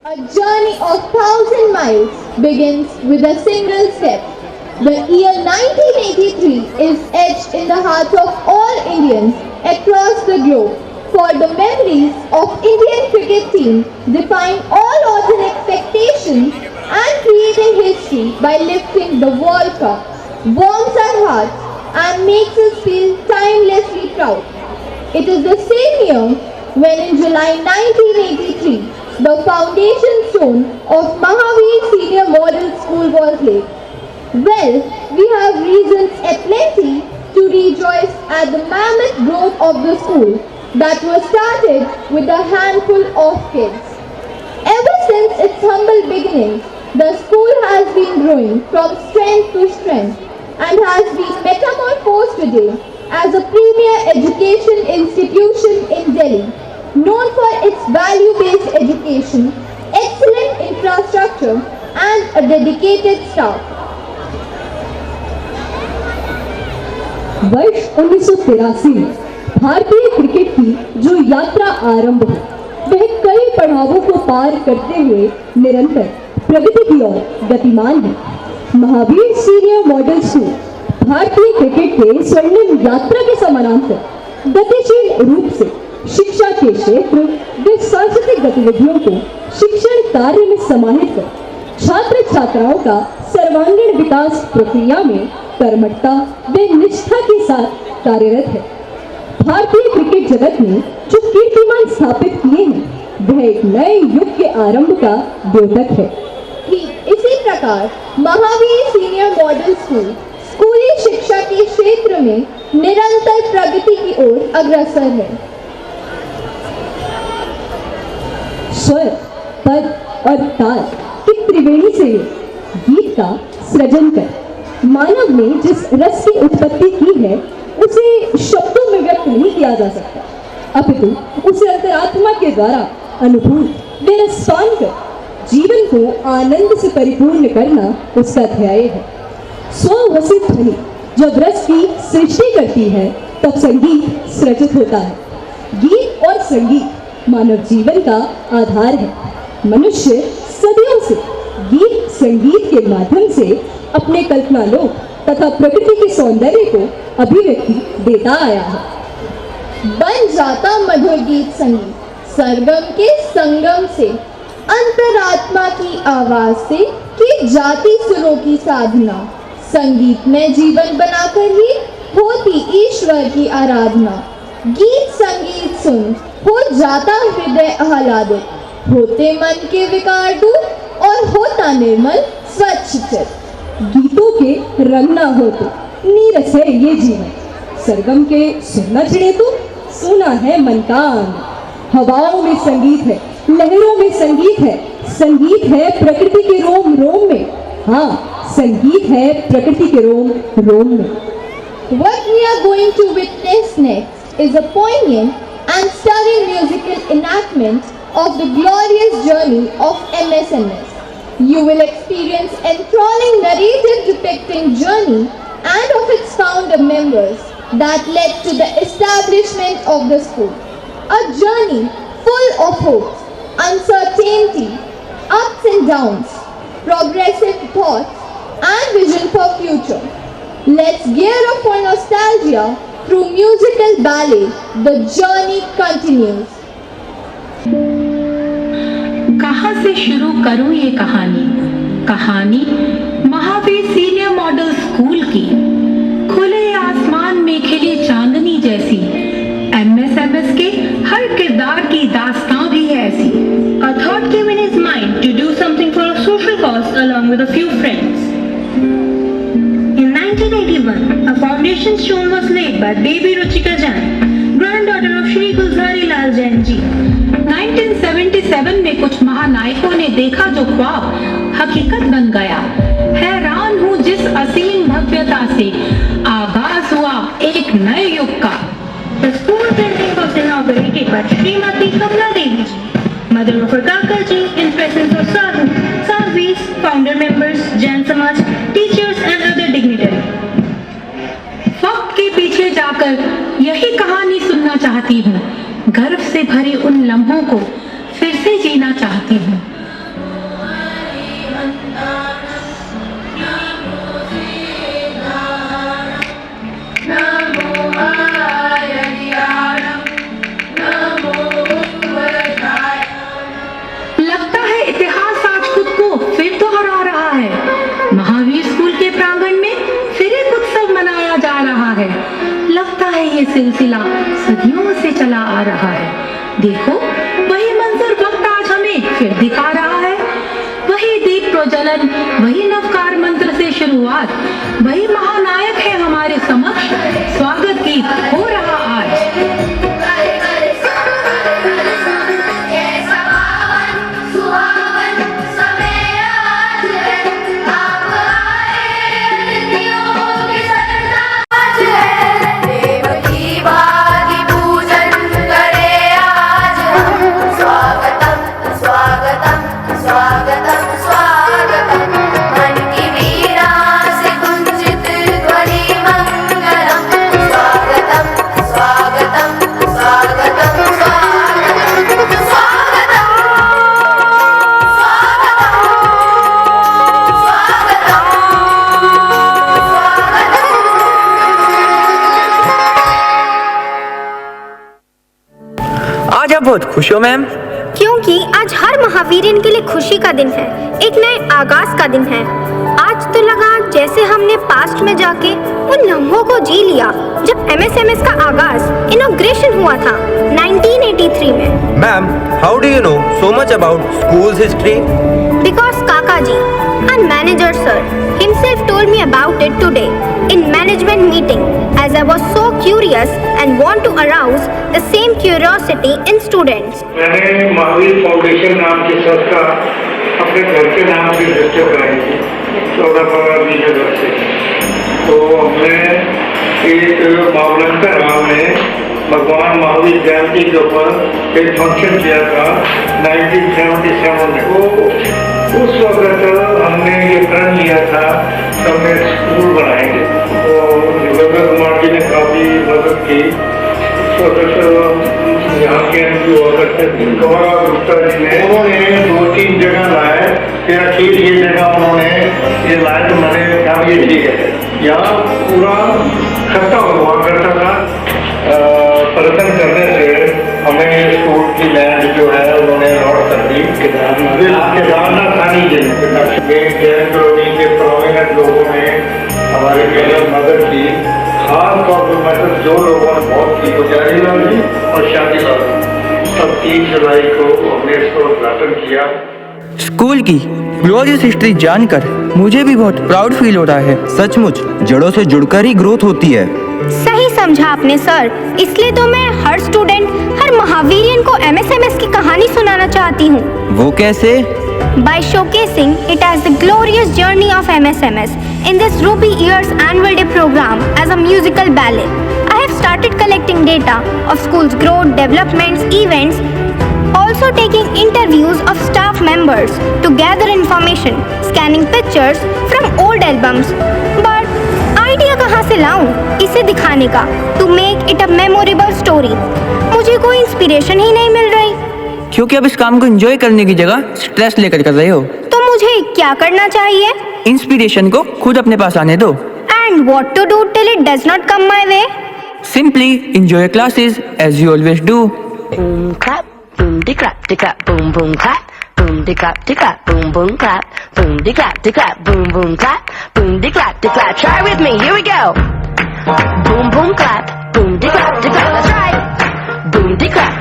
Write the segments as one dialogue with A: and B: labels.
A: A journey of 1,000 miles begins with a single step. The year 1983 is etched in the hearts of all Indians across the globe, for the memories of Indian cricket team define all odds and expectations and creating history by lifting the World Cup, warms our hearts and makes us feel timelessly proud. It is the same year when in July 1983 the foundation stone of Mahavir Senior Model School was laid. Well, we have reasons aplenty to rejoice at the mammoth growth of the school that was started with a handful of kids. Ever since its humble beginnings, the school has been growing from strength to strength and has been metamorphosed today as a premier education institution in Delhi, known for its value-based education, excellent infrastructure and a dedicated staff.
B: वर्ष 1983 में भारतीय cricket की जो यात्रा आरंभ हुई वह कई पड़ावों को पार करते हुए निरंतर प्रगति की ओर गतिमान है। महावीर सीनियर मॉडल स्कूल भारतीय क्रिकेट के स्वर्णिम यात्रा के समानांतर गतिशील रूप से शिक्षा के क्षेत्र व सांस्कृतिक गतिविधियों को शिक्षण कार्य में समाहित कर छात्र छात्राओं का सर्वांगीण विकास प्रक्रिया में कर्मठता व निष्ठा के साथ कार्यरत है। भारतीय क्रिकेट जगत ने जो कीर्तिमान स्थापित किए हैं वह एक नए युग के आरंभ का द्योतक है।
A: इसी प्रकार महावीर सीनियर मॉडल स्कूल स्कूली शिक्षा के क्षेत्र में निरंतर प्रगति की ओर अग्रसर है।
B: स्वर, पद और ताल की त्रिवेणी से गीत का सृजन कर मानव ने जिस रस की उत्पत्ति की है उसे शब्दों में व्यक्त नहीं किया जा सकता, अपितु उसे अंतरात्मा के द्वारा अनुभूत व रसपान कर जीवन को आनंद से परिपूर्ण करना उसका ध्येय है। स्ववसित ध्वनि जब रस की सृष्टि करती है तब संगीत सृजित होता है। गीत और संगीत मानव जीवन का आधार है। मनुष्य सदियों से गीत संगीत के माध्यम से अपने कल्पना लोक तथा प्रकृति के सौंदर्य को अभिव्यक्ति देता आया है।
A: बन जाता मधुर गीत संगीत सरगम के संगम से, अंतरात्मा की आवाज से की जाती सुरों की साधना, संगीत में जीवन बनाकर ही होती ईश्वर की आराधना। गीत संगीत सुन हो जाता हृदय आह्लादित, होते मन के विकार दूर और होता निर्मल स्वच्छ चित्त।
B: गीतों के रंग ना हो तो नीरस है ये जीवन, सरगम के सुनना चिड़े तो सुना है मन का आंगन। हवाओं में संगीत है, लहरों में संगीत है, संगीत है प्रकृति के रोम रोम में। हाँ, संगीत है प्रकृति के रोम रोम में।
A: What we are going to witness next is a poignant and stirring musical enactment of the glorious journey of MSMS. You will experience enthralling narrative depicting journey and of its founder members that led to the establishment of the school. A journey full of hopes, uncertainty, ups and downs, progressive thoughts and vision for future. Let's gear up for nostalgia through musical ballet. The journey continues.
C: कहाँ से शुरू करूं ये कहानी Mahavir senior model school की। खुले आसमान में खिली चांदनी जैसी MSMS के हर किरदार की दास्तां भी है ऐसी। A thought came in his mind to do something for a social cause along with a few friends. In 1981, a foundation stone was laid by Baby Ruchika Jain, granddaughter of Shri Gulzari Lal Jain ji. 1977 में कुछ महानायकों ने देखा जो ख्वाब हकीकत बन गया। हैरान हूँ जिस असीम भव्यता से आगाज हुआ एक नए युग का। The school building was inaugurated by Srimati Kamla Devi ji, mother of Rakaka ji, in presence of sadhu, sadhvis, founder members, Jain Samaj, teachers and other dignitaries. वक्त के पीछे जाकर यही कहानी सुनना चाहती हूँ, गर्व से भरे उन लम्हों को फिर से जीना चाहती हूँ। ये सिलसिला सदियों से चला आ रहा है। देखो वही मंजर वक्त आज हमें फिर दिखा रहा है। वही दीप प्रज्वलन, वही नवकार मंत्र से शुरुआत, वही महानायक है हमारे समक्ष, स्वागत गीत हो रहा आज।
D: आज आप बहुत खुश हो मैम।
E: क्योंकि आज हर महावीरन के लिए खुशी का दिन है, एक नए आगाज का दिन है। आज तो लगा जैसे हमने पास्ट में जाके उन लम्हों को जी लिया जब MSMS का आगाज इनॉग्रेशन हुआ था 1983 में।
D: Ma'am, how do you know so much about schools history?
E: Because Kaka ji, our manager sir, himself told me about it today in management meeting, as I was so curious and want to arouse the same curiosity in students.
F: मैंने Mahavir foundation नाम की संस्था अपने घर के नाम से register कराई थी 14-15 जगह से। तो हमने एक मावलंकर गाँव में भगवान महावीर जयंती के ऊपर एक फंक्शन किया था 1977 में। तो उस वक्त हमने ये प्रण लिया था कि हमने स्कूल बनाएंगे। तो योगेंद्र कुमार जी ने काफ़ी मदद की। यहाँ के गौरव गुप्ता जी ने, उन्होंने 2-3 जगह लाए, फिर ठीक ये जगह उन्होंने ये लाए तो मैंने कहा ये ठीक है। यहाँ पूरा खत्ता हुआ करता था। प्रदर्शन करने से हमें स्कूल की लैंड जो है उन्होंने अलॉट कर दी केदारनाथ थानी के जैन कॉलोनी के प्रोमिनेंट लोगों ने हमारे लिए मदद की। खास तौर पर मतलब जो लोगों ने बहुत की, पुजारी लाल जी और शादी लाल, तब 3 जुलाई को हमने इसको उद्घाटन किया।
D: स्कूल की ग्लोरियस हिस्ट्री जानकर मुझे भी बहुत प्राउड फील हो रहा है। सचमुच जड़ों से जुड़कर ही ग्रोथ होती है।
E: सही समझा आपने सर, इसलिए तो मैं हर स्टूडेंट, हर महावीरियन को MSMS की कहानी सुनाना चाहती हूँ।
D: वो कैसे?
E: By showcasing it as the glorious journey of MSMS in this Ruby Year's annual day program as a musical ballet. I have started collecting data of school's growth, developments, events, also taking interviews of staff members to gather information, scanning pictures from old albums. But idea कहाँ से लाऊं इसे दिखाने का? To make it a memorable story. मुझे कोई inspiration ही नहीं मिल रही।
D: क्योंकि अब इस काम को एंजॉय करने की जगह स्ट्रेस लेकर कर रहे हो।
E: तो मुझे क्या करना चाहिए?
D: इंस्पिरेशन को खुद अपने पास आने दो।
E: And what to do till it does not come my way?
D: Simply enjoy your classes as you always do.
G: Boom clap, boom de clap, boom boom clap, boom de clap, boom boom clap, boom de clap, boom boom clap, boom de clap. Try with me, here we go. Boom boom clap, boom de clap, that's right. Boom de clap,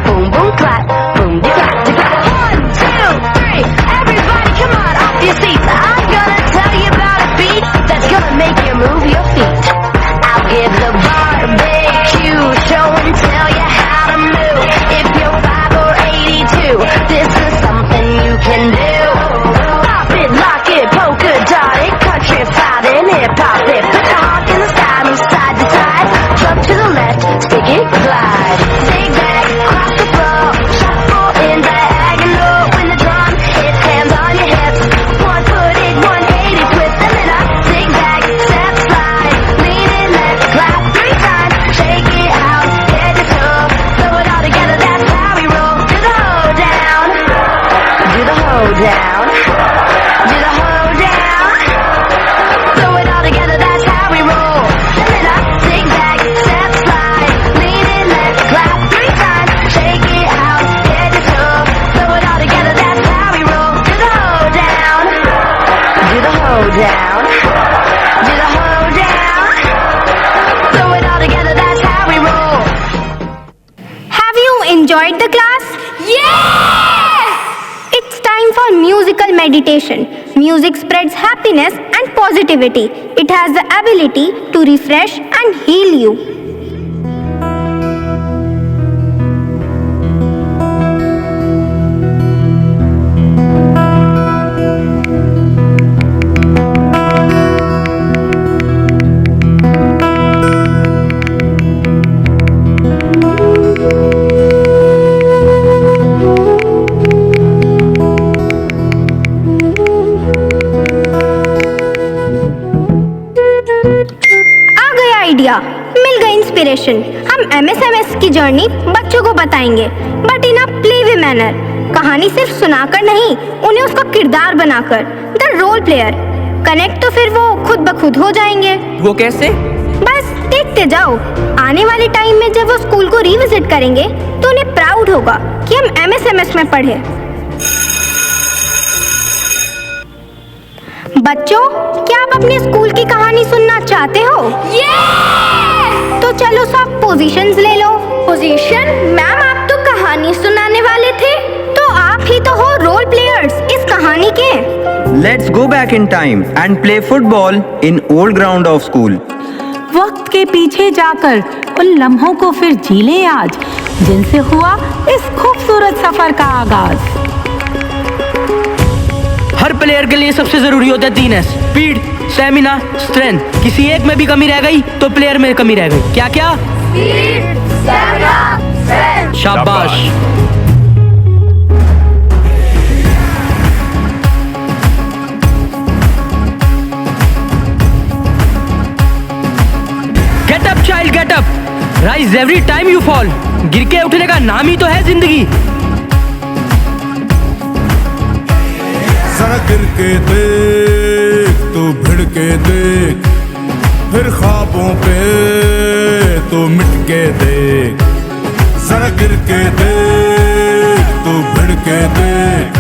G: boom boom clap, boom de clap. 1, 2, 3, everybody come on off your seats. I'm gonna tell you about a beat that's gonna make you move your feet. I'll give the barbecue show and tell you how to move. If you're 5 or 82, this is something you can do. Pop it, lock it, polka dot it, country fight and hip hop it. Put your honk in the sky, move side to side, jump to the left, stick it, glide. Zigzag, cross the floor, shuffle in diagonal when the drum hits, hands on your hips. 1 foot in, 180, twist them it up. Zigzag, step slide,
E: enjoyed the class? Yes! It's time for musical meditation. Music spreads happiness and positivity. It has the ability to refresh and heal you. Idea, मिल गई inspiration. हम MSMS की journey बच्चों को बताएंगे, but in a playway manner. कहानी सिर्फ सुनाकर नहीं, उन्हें उसका किरदार बनाकर, द रोल प्लेयर। कनेक्ट तो फिर वो खुद ब खुद हो जाएंगे।
D: वो कैसे?
E: बस देखते जाओ। आने वाले टाइम में जब वो स्कूल को रिविजिट करेंगे तो उन्हें प्राउड होगा कि हम MSMS में पढ़े। बच्चों, क्या आप अपने स्कूल की कहानी सुनना चाहते हो? तो चलो सब पोजीशंस ले लो। पोजीशन? मैम, आप तो कहानी सुनाने वाले थे, तो आप ही तो हो रोल प्लेयर्स इस कहानी के।
D: Let's go back in time and play football in old ground of school.
C: वक्त के पीछे जाकर उन लम्हों को फिर जी लें आज, जिनसे हुआ इस खूबसूरत सफर का आगाज।
H: हर प्लेयर के लिए सबसे जरूरी होता है 3 स्पीड, स्टेमिना, स्ट्रेंथ। किसी एक में भी कमी रह गई तो प्लेयर में कमी रह गई। क्या क्या?
A: Speed, stamina, strength.
H: शाबाश। Get up child, get up. Rise every time you fall. गिर के उठने का नाम ही तो है जिंदगी।
I: जरा गिर के देख, तू भिड़ के देख, फिर ख्वाबों पे तू मिट के देख। जरा गिर के देख, तू भिड़ के देख,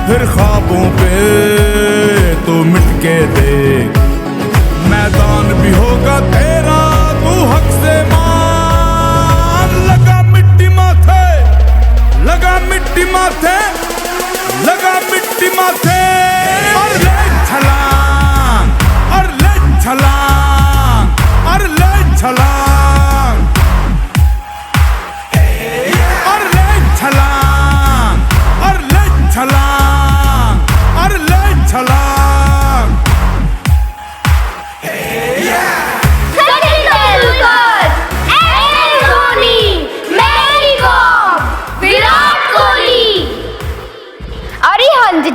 I: फिर ख्वाबों पे तू मिट के देख। मैदान भी होगा तेरा, तू हक से मान। लगा मिट्टी माथे, लगा मिट्टी माथे, लगा मिट्टी माथे, और ले छलांग, और ले छलांग, और ले छलांग, और ले छलांग, और ले छलांग, और ले छलांग।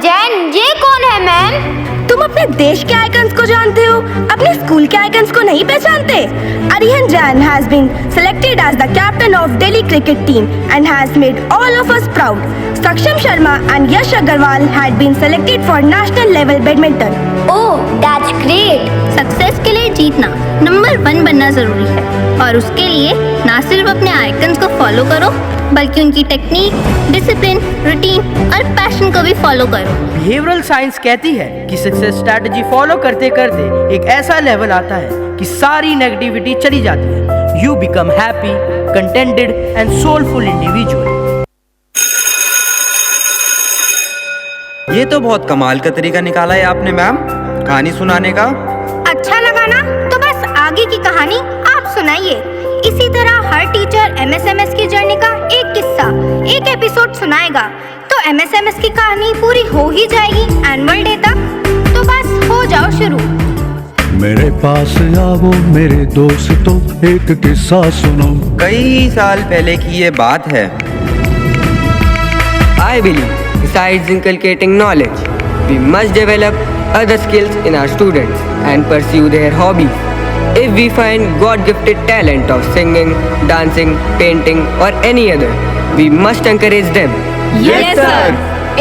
E: जैन, ये कौन है मैम? तुम अपने देश के आइकन्स को जानते हो, अपने स्कूल के आइकन्स को नहीं पहचानते? Arihan Jain has been selected as the captain of Delhi cricket team and has made all of us proud. Saksham Sharma and Yash Agarwal had been selected for national level badminton. Oh, that's great! Success के लिए जीतना, number 1 बनना जरूरी है, और उसके लिए ना सिर्फ अपने आइकन्स को फॉलो करो, बल्कि उनकी टेक्निक, डिसिप्लिन, रूटीन और पैशन को भी फॉलो करो।
H: बिहेवियरल साइंस कहती है कि सक्सेस स्ट्रैटेजी फॉलो करते करते एक ऐसा लेवल आता है कि सारी नेगेटिविटी चली जाती है। You become happy, contented and soulful individual.
D: ये तो बहुत कमाल का तरीका निकाला है आपने मैम, कहानी सुनाने का।
E: अच्छा लगा ना? तो बस आगे की कहानी आप सुनाइए। इसी तरह हर टीचर MSMS की जर्नी का एक किस्सा, एक एपिसोड सुनाएगा, तो MSMS की कहानी पूरी हो ही जाएगी एनुअल डे तक। तो बस हो जाओ शुरू।
I: मेरे पास आओ मेरे दोस्तों, एक किस्सा सुनो।
D: कई साल पहले की ये बात है।
J: I believe, besides inculcating knowledge, we must develop other skills in our students and pursue their hobbies. If we find God-gifted talent of singing, dancing, painting or any other, we must encourage them.
E: Yes, sir.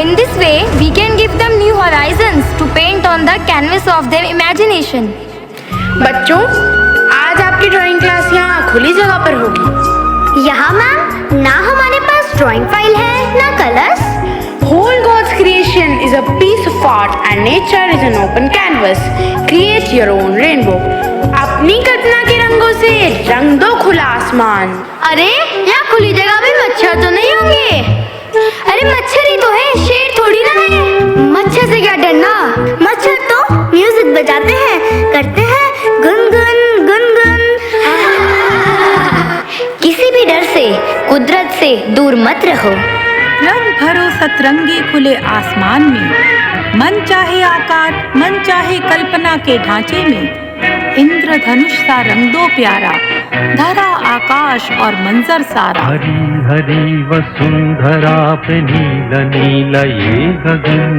E: In this way, we can give them new horizons to paint on the canvas of their imagination.
K: बच्चों, आज आपकी drawing class यहाँ खुली जगह पर होगी।
E: यहाँ ma'am, ना हमारे पास ड्राइंग फाइल है, ना colours.
K: Whole God's creation is a piece of art and nature is an open canvas. Create your own rainbow. अपनी कल्पना के रंगों से रंग दो खुला आसमान।
E: अरे यहाँ खुली जगह में मच्छर तो नहीं होंगे? अरे मच्छर ही तो है, शेर थोड़ी ना है। मच्छर से क्या डरना, मच्छर तो म्यूजिक बजाते हैं, करते हैं गुनगुन गुनगुन। किसी भी डर से, कुदरत से दूर मत रहो।
C: रंग भरो सतरंगी खुले आसमान में, मन चाहे आकार, मन चाहे कल्पना के ढांचे में। इंद्रधनुष सा रंग दो प्यारा, धरा आकाश और मंजर सारा।
I: हरी हरी वसुंधरा पे नीला नीला ये गगन,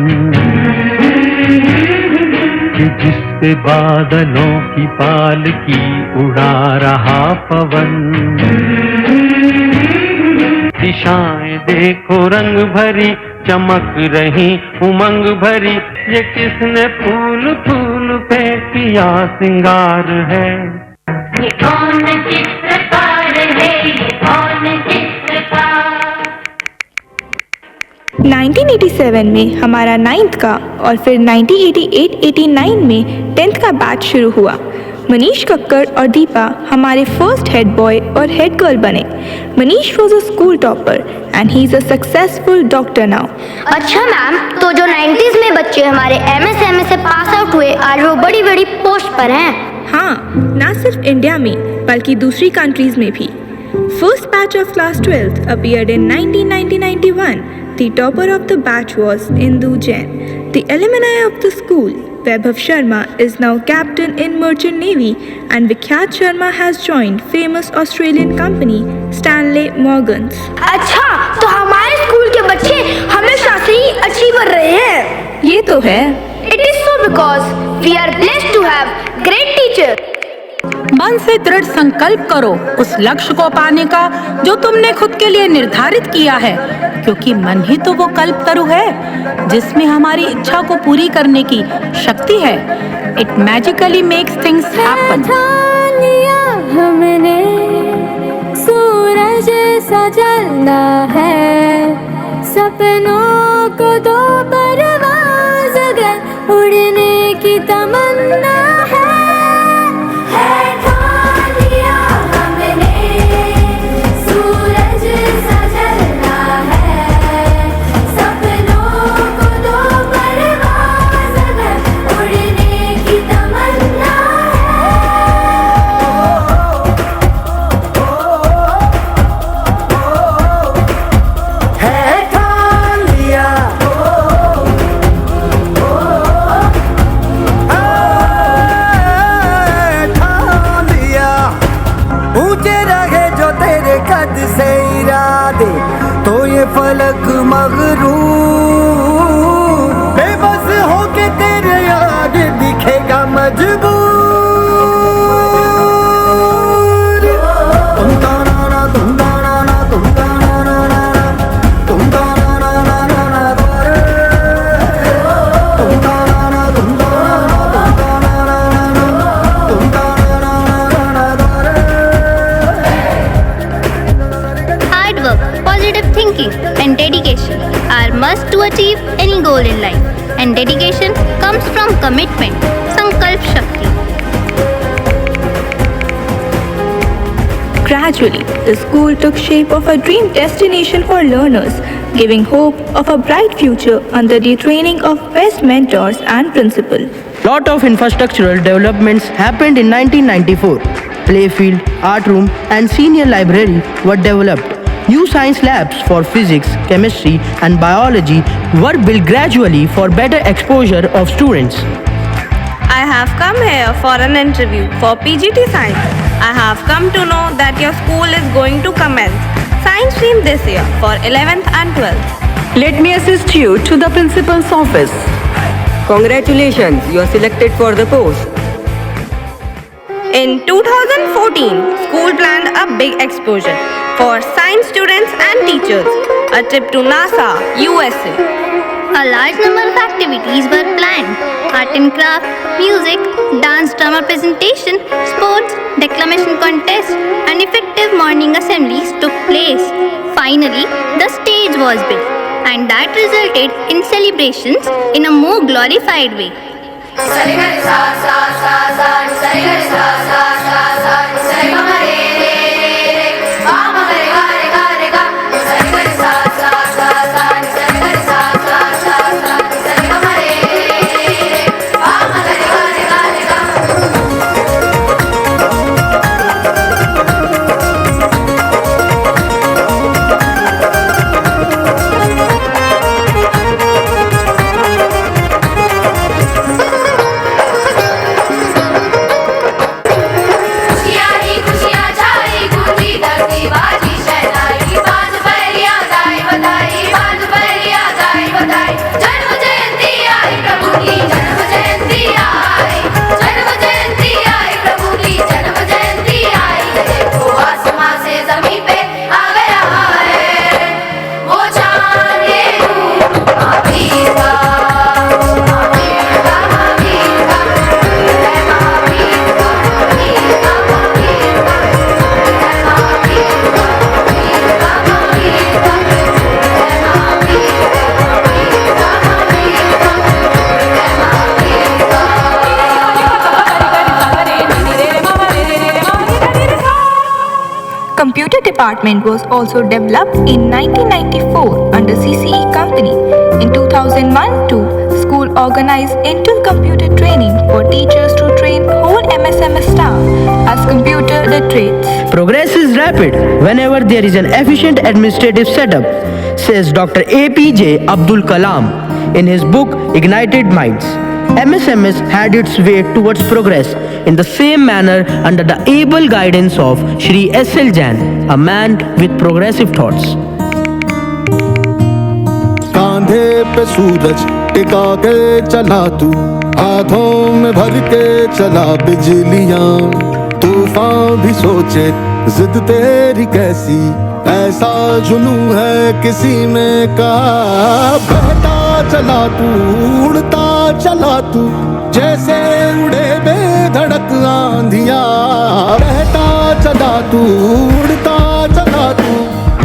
I: कि जिस पे बादलों की पालकी उड़ा रहा पवन। दिशाएं देखो रंग भरी, चमक रही उमंग भरी। ये किसने फूल फूल पे किया सिंगार है?
G: ये कौन चित्रकार है, ये कौन चित्रकार?
L: 1987 में हमारा 9th का और फिर 1988-89 में 10th का बैच शुरू हुआ। मनीष कक्कर और दीपा हमारे फर्स्ट हेड बॉय और हेड गर्ल बने। Manish was a school topper and he is a successful doctor now.
E: अच्छा मैम, तो जो 90s में बच्चे हमारे MSMS से पास आउट हुए, आज वो बड़ी बड़ी पोस्ट पर हैं।
L: हाँ, ना सिर्फ इंडिया में बल्कि दूसरी कंट्रीज में भी। First batch of class 12th appeared in 1991. The topper of the batch was Indu Jain. The alumni of the school, Vaibhav Sharma, is now captain in Merchant Navy, and Vikhyat Sharma has joined famous Australian company Stanley Morgans.
K: अच्छा, तो हमारे school के बच्चे हमेशा से ही achiever रहे हैं।
L: ये तो है।
K: It is so because we are blessed to have great teachers.
C: मन से दृढ़ संकल्प करो उस लक्ष्य को पाने का जो तुमने खुद के लिए निर्धारित किया है, क्योंकि मन ही तो वो कल्पतरु है जिसमें हमारी इच्छा को पूरी करने की शक्ति है। It magically makes things happen.
B: हमने सूरज सा जलना है, सपनों को दो परवाज़ अगर उड़ने की तमन्ना है।
M: फलक मगरूर बेबस होके तेरे याद दिखेगा मजबूर। तुम ताना ना तुम ताना ना तुम ताना ना ना तुम ताना ना ना ना ना तुम ताना ना तुम ताना ना तुम ताना ना ना ना।
E: Hard work, positive thinking and dedication are must to achieve any goal in life, and dedication comes from commitment. Sankalp Shakti.
L: Gradually, the school took shape of a dream destination for learners, giving hope of a bright future under the training of best mentors and principal.
H: Lot of infrastructural developments happened in 1994. Playfield, art room and senior library were developed. New science labs for physics, chemistry and biology were built gradually for better exposure of students.
L: I have come here for an interview for PGT Science. I have come to know that your school is going to commence science stream this year for 11th and 12th.
J: Let me assist you to the principal's office. Congratulations, you are selected for the post.
L: In 2014, school planned a big exposure for science students and teachers, a trip to NASA, USA.
E: A large number of activities were planned. Art and craft, music, dance drama presentation, sports, declamation contest and effective morning assemblies took place. Finally, the stage was built, and that resulted in celebrations in a more glorified way.
G: Sa sa sa sa sa sa sa sa sa sa sa
L: department was also developed in 1994 under CCE Company. In 2001-2, school organized inter-computer training for teachers to train whole MSMS staff as computer literates.
H: Progress is rapid whenever there is an efficient administrative setup, says Dr. APJ Abdul Kalam in his book Ignited Minds. MSMS had its way towards progress in the same manner under the able guidance of Shri S.L. Jain, a man with progressive thoughts.
M: कांधे पे सूरज टिका के चला तू, हाथों में भर के चला बिजलियां, तूफान भी सोचे जिद तेरी कैसी, ऐसा जुनून है किसी में का। बहता चला तू, उड़ता चला तू, जैसे उड़े बेधड़क आंधियां। बहता चला तू, उड़ता चला तू,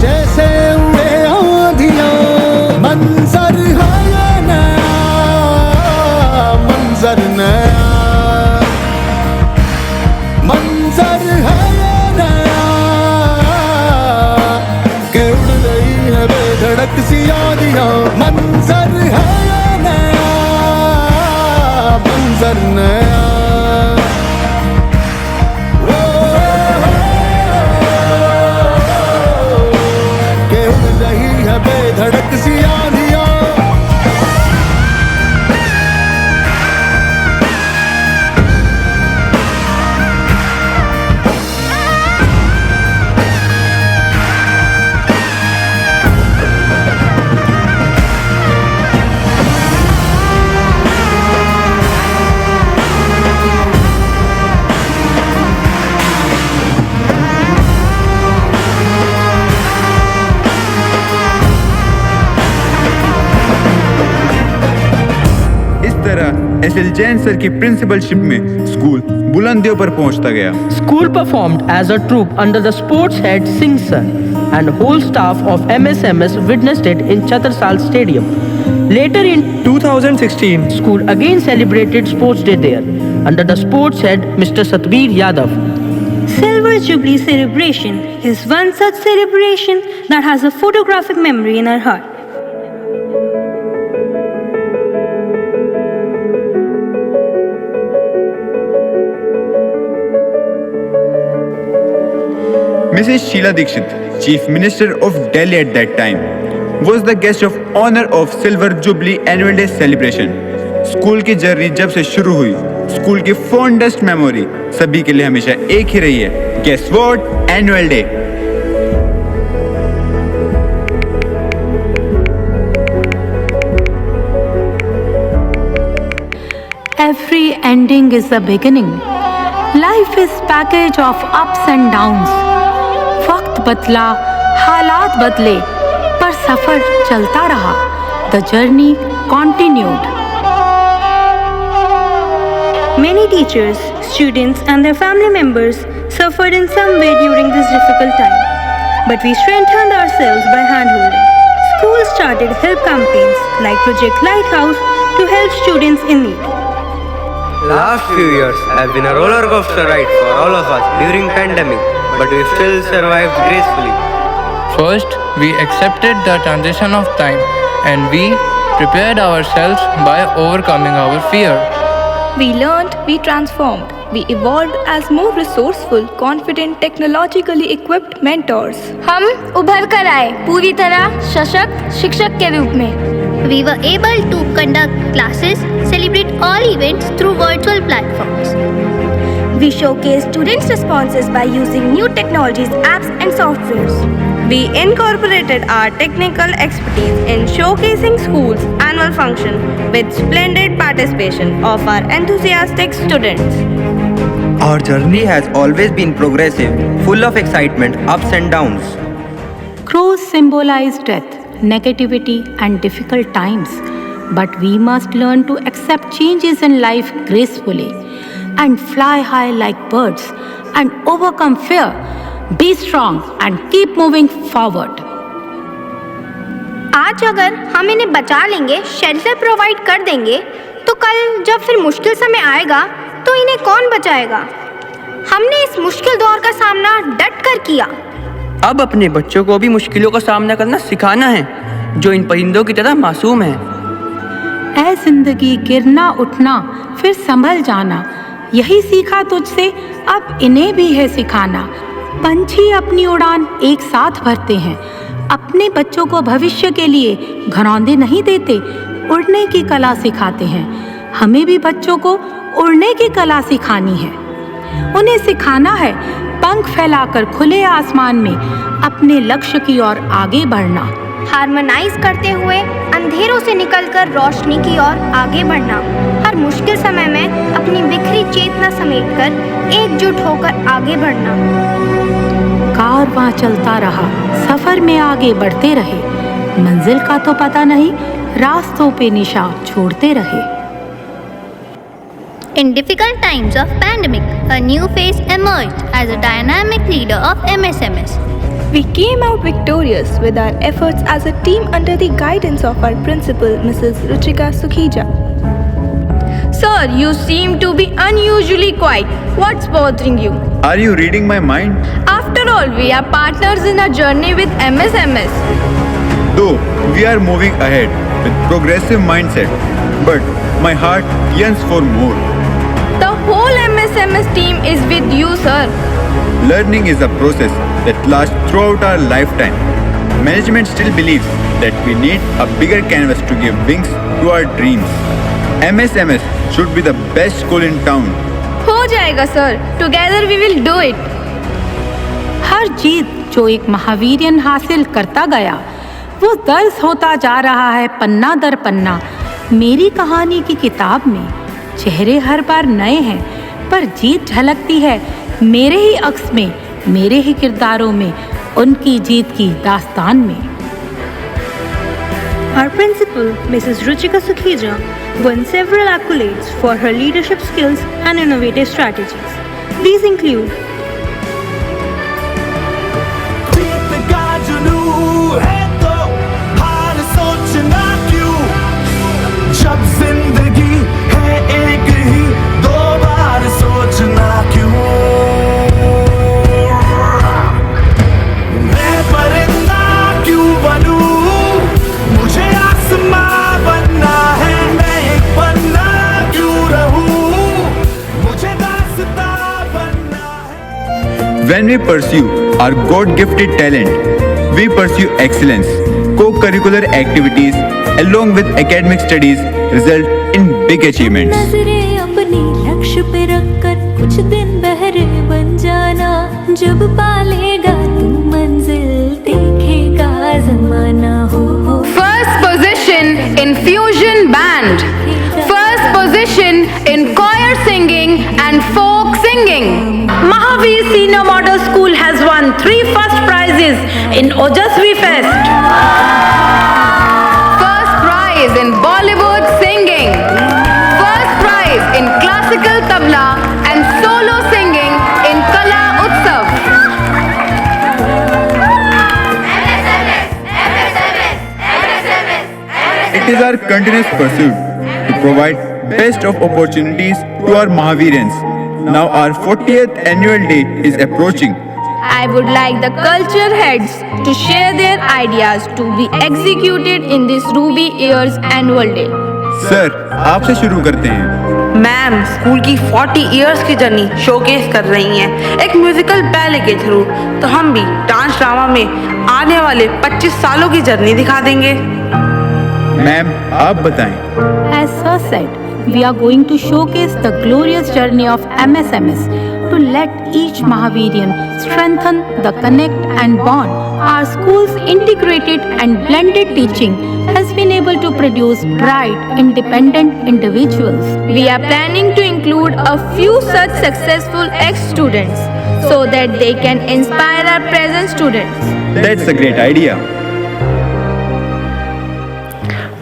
M: जैसे उड़े आंधियां। मंजर है ये नया, मंजर नया, मंजर है ये नया, के उड़ रही है बेधड़क सी आंधियां। मंजर है ये नया, मंजर नया। के उड़ रही है बेधड़क सी आंधियां।
N: एसएल जैन सर की प्रिंसिपलशिप में स्कूल बुलंदियों पर पहुंचता गया।
H: School performed as a troupe under the sports head Singh sir, and whole staff of MSMS witnessed it in Chhattisgarh Stadium. Later in 2016, school again celebrated Sports Day there under the sports head Mr. Satbir Yadav.
O: Silver Jubilee celebration is one such celebration that has a photographic memory in our heart.
N: Mrs. Sheila Dikshit, Chief Minister of Delhi at that time, was the guest of honor of Silver Jubilee Annual Day celebration. School की journey जब से शुरू हुई, school की fondest memory सभी के लिए हमेशा एक ही रही है। Guess what? Annual Day.
C: Every ending is a beginning. Life is package of ups and downs. वक्त बदला, हालात बदले, पर सफर चलता रहा। The journey continued.
O: Many teachers, students and their family members suffered in some way during this difficult time. But we strengthened ourselves by handholding. Schools started help campaigns like Project Lighthouse to help students in need.
J: Last few years have been a roller coaster ride for all of us during pandemic, but we still survived gracefully.
P: First, we accepted the transition of time and we prepared ourselves by overcoming our fear.
L: We learned, we transformed, we evolved as more resourceful, confident, technologically equipped mentors.
E: हम उभर कर आए पूरी तरह सशक्त शिक्षक के रूप में। We were able to conduct classes, celebrate all events through virtual platforms.
O: We showcase students' responses by using new technologies, apps and softwares.
Q: We incorporated our technical expertise in showcasing school's annual function with splendid participation of our enthusiastic students.
D: Our journey has always been progressive, full of excitement, ups and downs.
C: Crows symbolize death, negativity and difficult times, but we must learn to accept changes in life gracefully and fly high like birds and overcome fear. Be strong and keep moving forward.
E: आज अगर हम इन्हें बचा लेंगे, shelter provide कर देंगे, तो कल जब फिर मुश्किल समय आएगा तो इन्हें कौन बचाएगा? हमने इस मुश्किल दौर का सामना डट कर किया,
D: अब अपने बच्चों को भी मुश्किलों का सामना करना सिखाना है, जो इन परिंदों की तरह मासूम है।
C: ऐ जिंदगी गिरना उठना फिर संभल जाना, यही सीखा तुझसे, अब इन्हें भी है सिखाना। पंछी अपनी उड़ान एक साथ भरते हैं, अपने बच्चों को भविष्य के लिए घरौंदे नहीं देते, उड़ने की कला सिखाते हैं। हमें भी बच्चों को उड़ने की कला सिखानी है। उन्हें सिखाना है पंख फैलाकर खुले आसमान में अपने लक्ष्य की ओर आगे बढ़ना।
E: हार्मोनाइज करते हुए अंधेरों से निकलकर रोशनी की ओर आगे बढ़ना। हर मुश्किल समय में अपनी बिखरी चेतना समेटकर एकजुट होकर आगे बढ़ना।
C: कारवां चलता रहा, सफर में आगे बढ़ते रहे, मंजिल का तो पता नहीं, रास्तों पे निशान छोड़ते रहे।
E: In difficult times of pandemic, a new face emerged as a dynamic leader of MSMS.
L: We came out victorious with our efforts as a team under the guidance of our principal, Mrs. Ruchika Sukhija.
Q: Sir, you seem to be unusually quiet. What's bothering you?
N: Are you reading my mind?
Q: After all, we are partners in our journey with MSMS.
N: Though we are moving ahead with progressive mindset, but my heart yearns for more.
Q: The whole MSMS team is with you, sir.
N: Learning is a process that lasts throughout our lifetime. Management still believes that we need a bigger canvas to give wings to our dreams. MSMS should be the best school in town.
Q: हो जाएगा, sir. Together we will do it.
C: हर जीत जो एक महावीरियन हासिल करता गया, वो दर्ज होता जा रहा है पन्ना दर पन्ना। मेरी कहानी की किताब में चेहरे हर बार नए हैं, पर जीत झलकती है मेरे ही अक्स में, मेरे ही किरदारों में, उनकी जीत की दास्तान में।
O: Our principal, Mrs. Ruchika Sukhija, won several accolades for her leadership skills and innovative strategies. These include
M: जब जिंदगी है एक ही, दो बार सोचना क्यों। मैं परिंदा क्यों बनूं, मुझे आसमां बनना है। मैं एक पन्ना क्यों रहूं, मुझे दास्तां बनना है।
N: When we pursue our God-gifted talent, we pursue excellence. Co-curricular activities along with academic studies result in big achievements.
R: नजरें अपनी लक्ष्य पे रखकर कुछ दिन बहरे बन जाना, जब पालेगा तू मंजिल देखेगा जमाना। हो
K: First position in fusion band. First position in choir singing and folk singing. Mahavir Senior Model School has won 3 first prizes in Ojasvi Fest. First prize in Bollywood singing. First prize in classical tabla and solo singing in Kala Utsav.
N: It is our continuous pursuit to provide best of opportunities to our Mahavirians. Now our 40th annual day is approaching.
Q: I would like the culture heads to share their ideas to be executed in this Ruby Year's annual day.
N: Sir, आपसे शुरू करते हैं।
S: Ma'am school की 40 years की journey showcase कर रही हैं एक म्यूजिकल बैले के थ्रू, तो हम भी डांस ड्रामा में आने वाले 25 सालों की जर्नी दिखा देंगे।
N: मैम, आप बताएं।
C: As Sir said, we are going to showcase the glorious journey of MSMS to let each Mahavirian strengthen the connect and bond. Our school's integrated and blended teaching has been able to produce bright, independent individuals.
Q: We are planning to include a few such successful ex-students so that they can inspire our present students.
N: That's a great idea.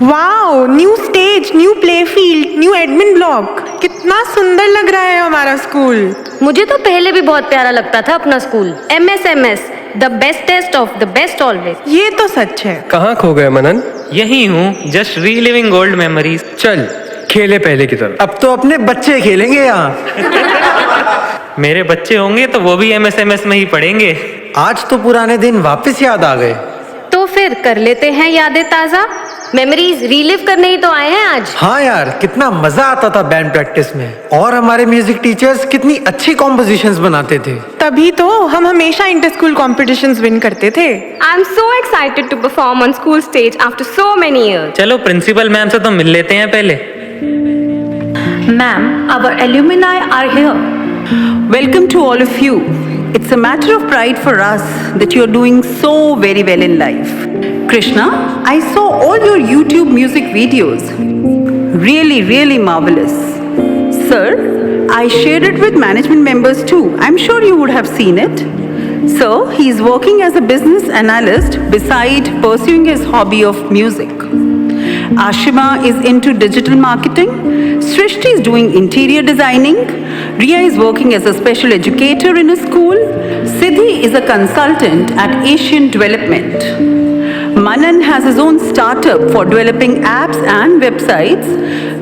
T: Wow, new stage, new play field, new admin block, कितना सुंदर लग रहा है हमारा school.
U: मुझे तो पहले भी बहुत प्यारा लगता था अपना school. MSMS, the bestest of the best always.
T: ये तो सच है।
V: कहाँ खो गए मनन?
W: यही हूँ, जस्ट रीलिविंग ओल्ड मेमोरीज।
V: चल खेले पहले की तरह।
X: अब तो अपने बच्चे खेलेंगे यहाँ।
W: मेरे बच्चे होंगे तो वो भी MSMS में ही पढ़ेंगे।
A: आज तो पुराने दिन वापस याद आ गए।
U: तो फिर कर लेते हैं यादें ताजा। मेमोरीज रीलिव करने ही तो आए हैं आज।
A: हाँ यार, कितना मजा आता था बैंड प्रैक्टिस में, और हमारे म्यूजिक टीचर्स कितनी अच्छी कॉम्पोजिशंस बनाते थे।
T: तभी तो हम हमेशा इंटर स्कूल कॉम्पिटिशंस विन करते थे।
F: I'm so excited to perform on school stage after so many years.
W: चलो प्रिंसिपल मैम से तो मिल लेते हैं पहले।
V: Ma'am, our alumni are here. Welcome to all of you. It's a matter of pride for us that you're doing so very well in life. Krishna, I saw all your YouTube music videos. Really, really marvelous. Sir, I shared it with management members too. I'm sure you would have seen it. So, he's working as a business analyst beside pursuing his hobby of music. Ashima is into digital marketing. Srishti is doing interior designing. Riya is working as a special educator in a school. Siddhi is a consultant at Asian Development. Manan has his own startup for developing apps and websites.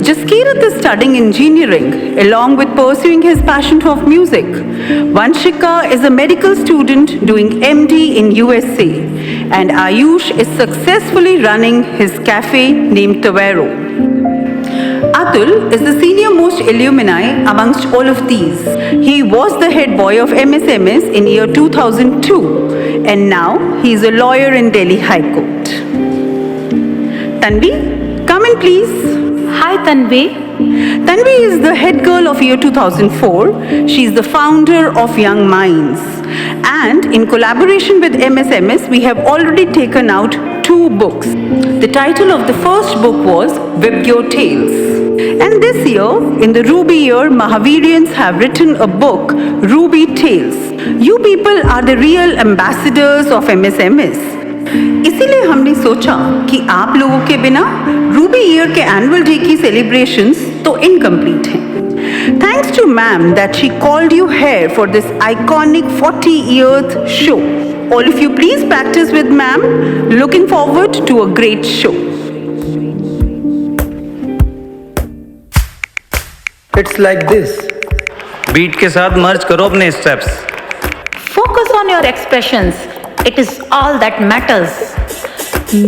V: Jaskirat is studying engineering along with pursuing his passion of music. Vanshika is a medical student doing MD in USA. And Ayush is successfully running his cafe named Tavero. Atul is the senior most alumni amongst all of these. He was the head boy of MSMS in year 2002 and now he is a lawyer in Delhi High Court. Tanvi, come in please. Hi Tanvi. Tanvi is the head girl of year 2004. She is the founder of Young Minds. And in collaboration with MSMS, we have already taken out 2 books. The title of the first book was Vibgyo Tales. And this year, in the Ruby year, Mahavirians have written a book, Ruby Tales. You people are the real ambassadors of MSMS. इसीलिए हमने सोचा कि आप लोगों के बिना Ruby year के annual day की सेलिब्रेशंस तो इनकम्प्लीट हैं। Thanks to ma'am that she called you here for this iconic 40th show. All of you please practice with ma'am. Looking forward to a great show.
A: It's like this.
W: Beat के साथ merge करो अपने steps.
V: Focus on your expressions. It is all that matters.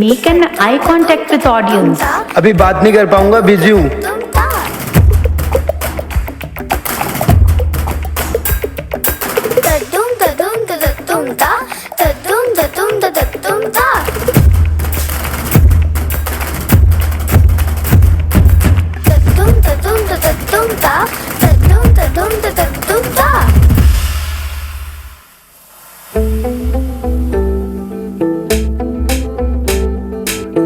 V: Make an eye contact with audience.
A: अभी बात नहीं कर पाऊंगा, busy हूँ।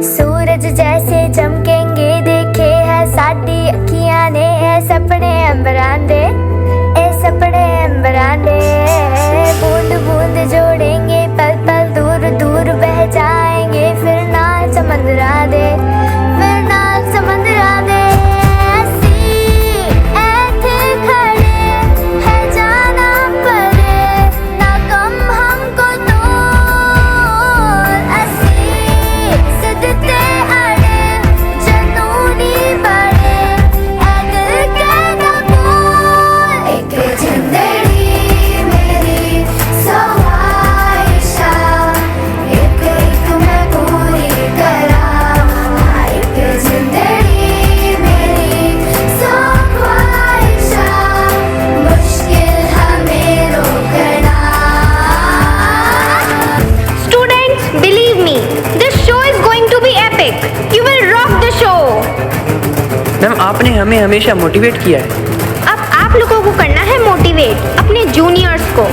E: सूरज जैसे चमकेंगे देखे है साडी अखियां ने है सपने अंबरांदे ए सपने अंबरांदे बूंद बूंद जोड़ेंगे पल पल दूर दूर बह जाएंगे फिर ना समंदरा दे फिर ना समंदरा दे
H: मैम आपने हमें हमेशा मोटिवेट किया है।
E: अब आप लोगों को करना है मोटिवेट अपने जूनियर्स को।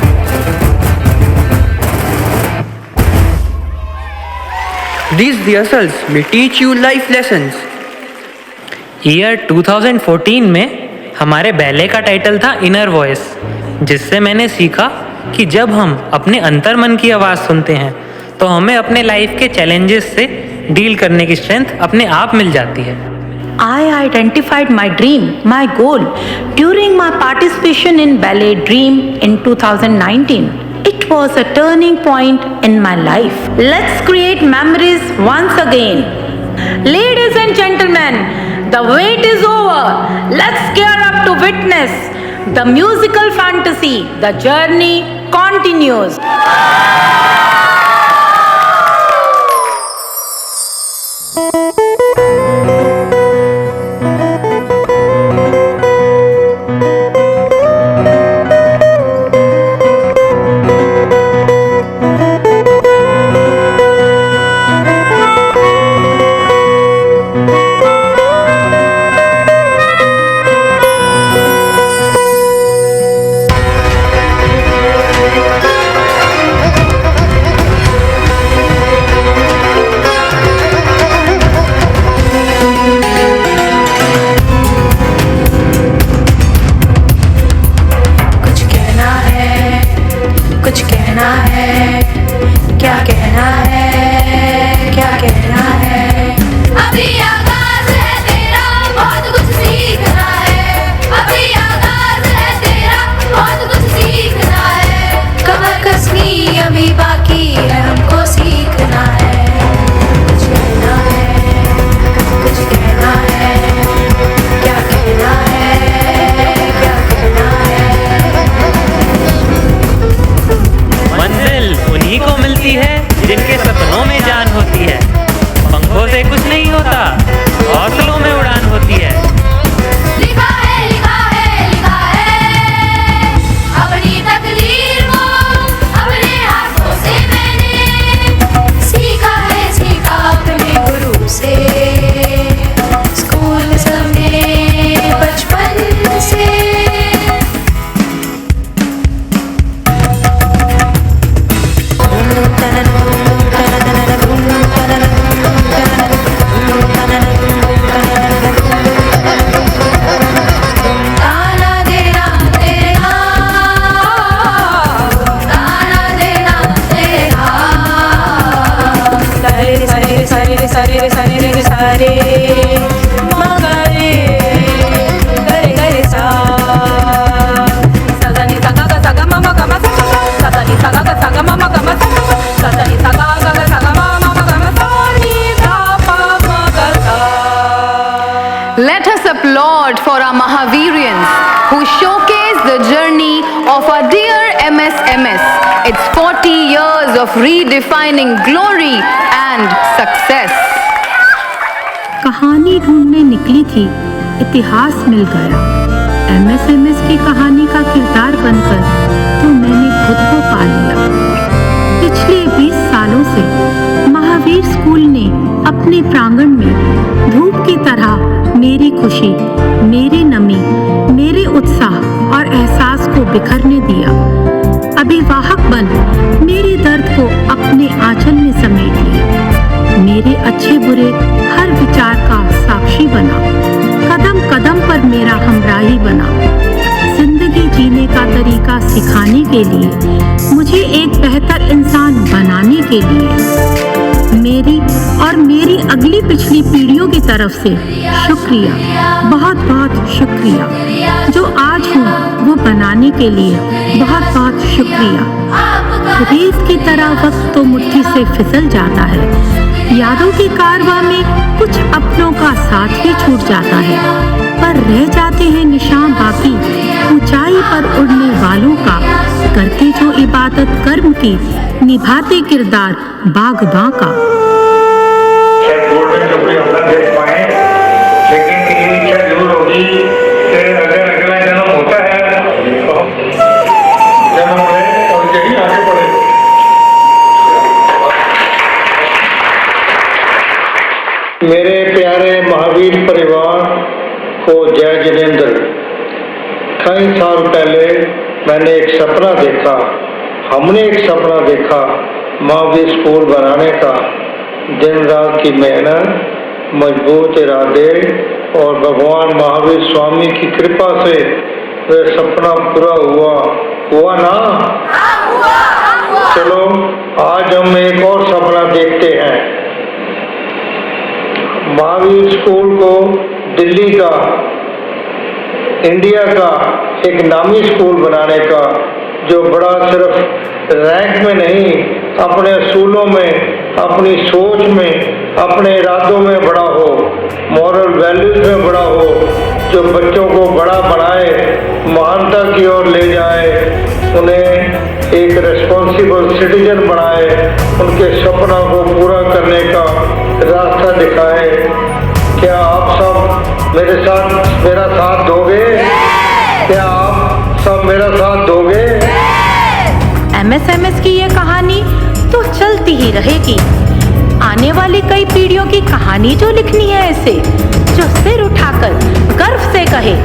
H: These rehearsals may teach you life lessons.
W: Year 2014 में हमारे बैले का टाइटल था इनर वॉइस, जिससे मैंने सीखा कि जब हम अपने अंतर्मन की आवाज़ सुनते हैं तो हमें अपने लाइफ के चैलेंजेस से डील करने की स्ट्रेंथ अपने आप मिल जाती है।
V: I identified my dream, my goal, during my participation in Ballet Dream in 2019. It was a turning point in my life. Let's create memories once again. Ladies and gentlemen, the wait is over. Let's gear up to witness
K: The musical fantasy, the journey continues.
W: जिनके सपनों में जान होती है, पंखों से कुछ नहीं होता, हौसलों में उड़ान होती है।
R: लिखा है लिखा है लिखा है अपनी तकदीर को अपने हाथों से मैंने सीखा अपने गुरु से, स्कूल समय बचपन से।
K: Let us applaud for our Mahavirians who showcase the journey of our dear MSMS. It's 40 years of redefining glory and success.
C: कहानी ढूंढने निकली थी, इतिहास मिल गया। MSMS की कहानी का किरदार बनकर तो मैंने खुद को पा लिया। पिछले 20 सालों से महावीर स्कूल ने अपने प्रांगण में धूप की तरह मेरी खुशी, मेरी नमी, मेरे उत्साह और एहसास को बिखरने दिया। अभिवाहक बन मेरे दर्द को अपने आंचल में समेट लिया। मेरे अच्छे बुरे हर विचार का साक्षी बना, कदम कदम पर मेरा हमराही बना। जिंदगी जीने का तरीका सिखाने के लिए, मुझे एक बेहतर इंसान बनाने के लिए मेरी और मेरी अगली पिछली पीढ़ियों की तरफ से शुक्रिया, बहुत बहुत शुक्रिया। जो आज हूँ वो बनाने के लिए बहुत बहुत शुक्रिया। रेत की तरह वक्त तो मुट्ठी से फिसल जाता है, यादों के कारवां में कुछ अपनों का साथ ही छूट जाता है, पर रह जाते हैं निशान बाकी ऊंचाई पर उड़ने वालों का, करते जो इबादत कर्म की, निभाते किरदार बागबां का।
B: गोल्डन जुबली अपना देख पाए, लेकिन ये इच्छा जरूर होगी कि अगर अगला जन्म होता है तो हम जन्म लें और यही आगे बढ़े। मेरे प्यारे महावीर परिवार को जय जिनेंद्र। कई साल पहले मैंने एक सपना देखा, हमने एक सपना देखा महावीर स्कूल बनाने का। दिन रात की मेहनत, मजबूत इरादे और भगवान महावीर स्वामी की कृपा से वह सपना पूरा हुआ ना? चलो आज हम एक और सपना देखते हैं। महावीर स्कूल को दिल्ली का, इंडिया का एक नामी स्कूल बनाने का, जो बड़ा सिर्फ रैंक में नहीं, अपने असूलों में, अपनी सोच में, अपने इरादों में बड़ा हो, मॉरल वैल्यूज में बड़ा हो, जो बच्चों को बड़ा बनाए, महानता की ओर ले जाए, उन्हें एक रिस्पॉन्सिबल सिटीजन बनाए, उनके सपनों को पूरा करने का रास्ता दिखाए। क्या आप सब मेरा साथ दोगे? क्या आप सब मेरा साथ दोगे?
K: MSMS की ये कहानी तो चलती ही रहेगी। आने वाली कई पीढ़ियों की कहानी जो लिखनी है इसे, जो सिर उठाकर गर्व से कहे,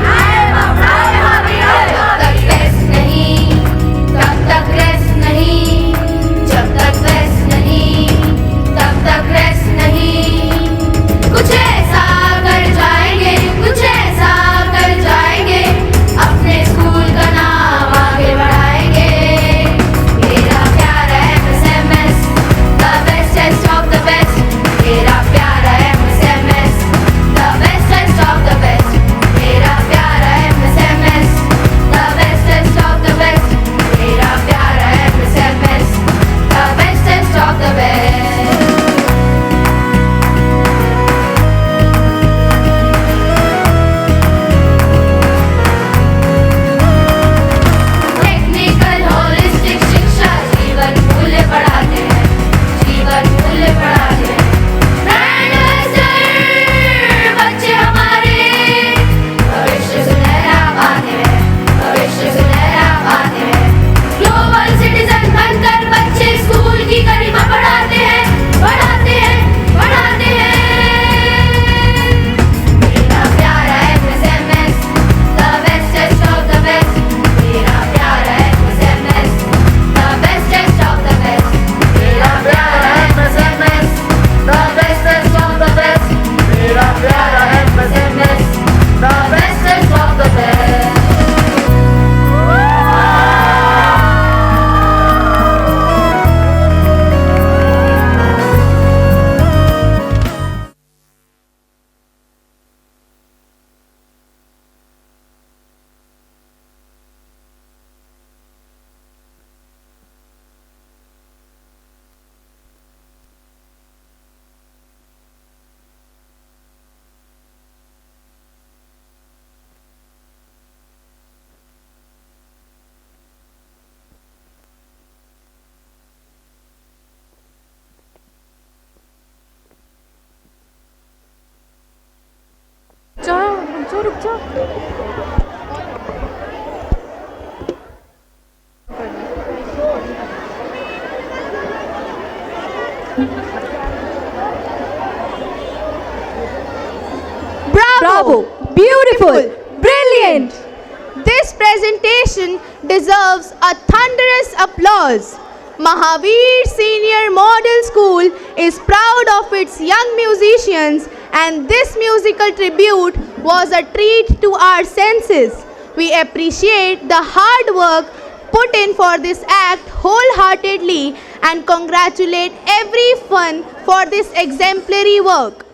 K: रुक जाओ।
G: Bravo! Beautiful! Brilliant! This presentation deserves a thunderous applause. Mahavir Senior Model School is proud of its young musicians, and this musical tribute was a treat to our senses. We appreciate the hard work put in for this act wholeheartedly and congratulate everyone for this exemplary work.